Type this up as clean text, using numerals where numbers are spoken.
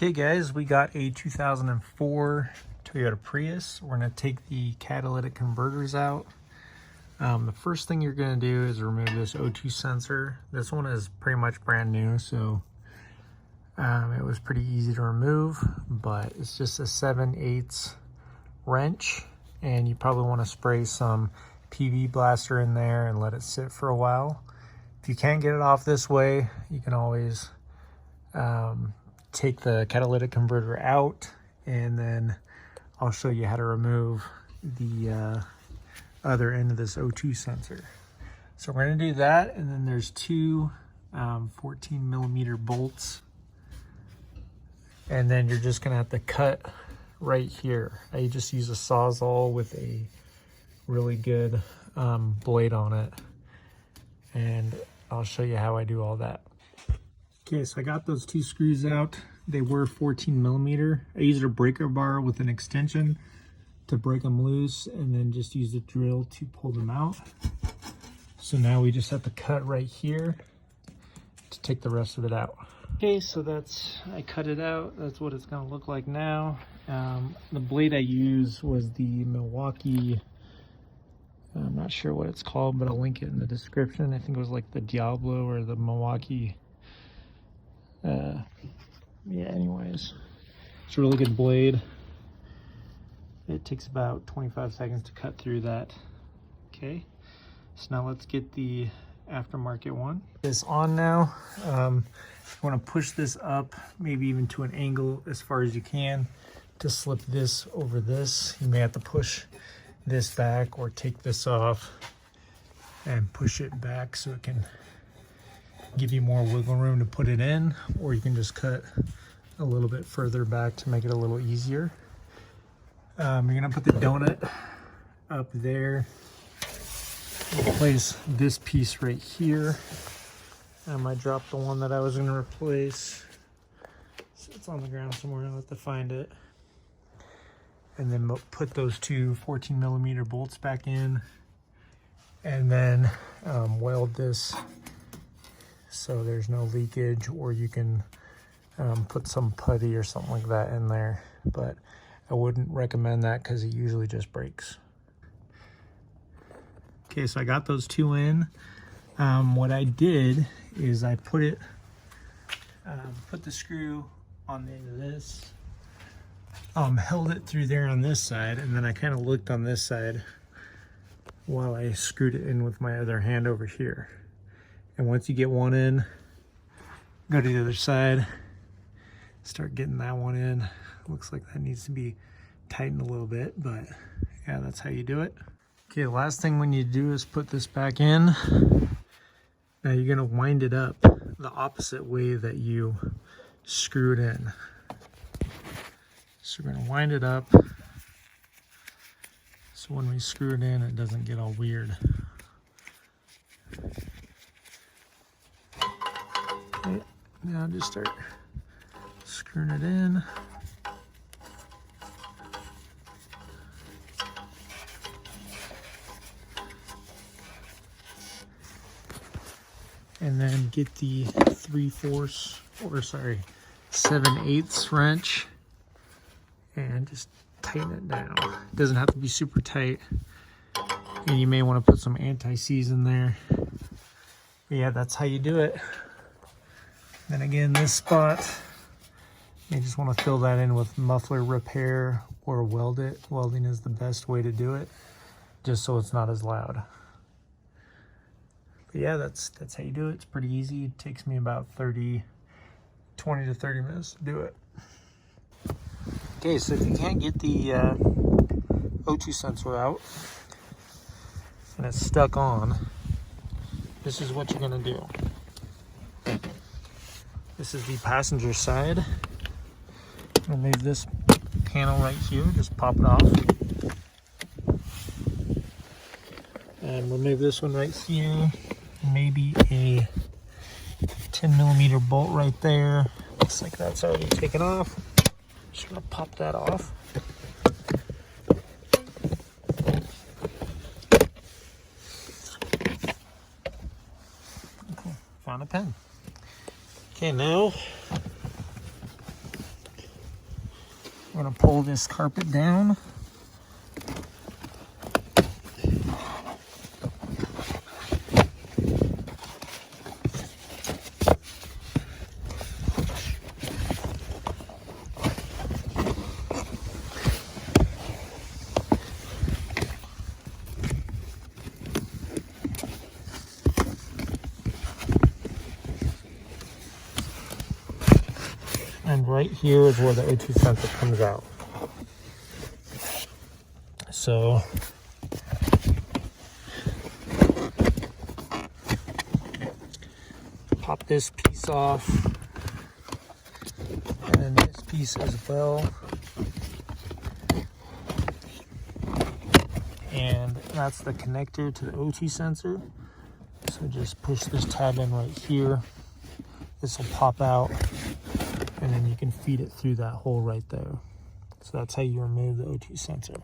Okay guys, we got a 2004 Toyota Prius. We're going to take the catalytic converters out. The first thing you're going to do is remove this O2 sensor. This one is pretty much brand new, so it was pretty easy to remove, but it's just a 7/8 wrench, and you probably want to spray some PV blaster in there and let it sit for a while. If you can't get it off this way, you can always take the catalytic converter out, and then I'll show you how to remove the other end of this O2 sensor. So we're going to do that, and then there's two 14mm bolts, and then you're just going to have to cut right here. I just use a Sawzall with a really good blade on it, and I'll show you how I do all that. Okay, so I got those two screws out. They were 14mm. I used a breaker bar with an extension to break them loose, and then just use the drill to pull them out. So now we just have to cut right here to take the rest of it out. Okay, so I cut it out. That's what it's gonna look like now. The blade I used was the Milwaukee, I'm not sure what it's called, but I'll link it in the description. I think it was like the Diablo or the Milwaukee. Yeah, anyways, it's a really good blade. It takes about 25 seconds to cut through that. Okay, so now let's get the aftermarket one. It's on now. You want to push this up, maybe even to an angle as far as you can to slip this over this. You may have to push this back or take this off and push it back so it can give you more wiggle room to put it in, or you can just cut a little bit further back to make it a little easier. You're gonna put the donut up there. We'll place this piece right here. I dropped the one that I was gonna replace. So it's on the ground somewhere, I'll have to find it. And then put those two 14mm bolts back in, and then weld this so there's no leakage, or you can put some putty or something like that in there, but I wouldn't recommend that because it usually just breaks. Okay, so I got those two in. What I did is I put the screw on the end of this, held it through there on this side, and then I kind of looked on this side while I screwed it in with my other hand over here. And once you get one in, go to the other side, start getting that one in. Looks like that needs to be tightened a little bit, but yeah, that's how you do it. Okay, the last thing we need to do is put this back in. Now you're gonna wind it up the opposite way that you screw it in. So we're gonna wind it up so when we screw it in, it doesn't get all weird. Okay, now just start screwing it in. And then get the 7/8 wrench and just tighten it down. It doesn't have to be super tight, and you may want to put some anti-seize in there. But yeah, that's how you do it. Then again, this spot, you just want to fill that in with muffler repair or weld it. Welding is the best way to do it, just so it's not as loud. But yeah, that's how you do it. It's pretty easy. It takes me about 20 to 30 minutes to do it. Okay, so if you can't get the O2 sensor out and it's stuck on, this is what you're gonna do. This is the passenger side. Remove this panel right here, just pop it off. And remove this one right here. Maybe a 10mm bolt right there. Looks like that's already taken off. Just gonna pop that off. Okay, found a pen. Okay, now I'm going to pull this carpet down. And right here is where the O2 sensor comes out. So pop this piece off, and then this piece as well. And that's the connector to the O2 sensor. So just push this tab in right here. This will pop out, and then you can feed it through that hole right there. So that's how you remove the O2 sensor.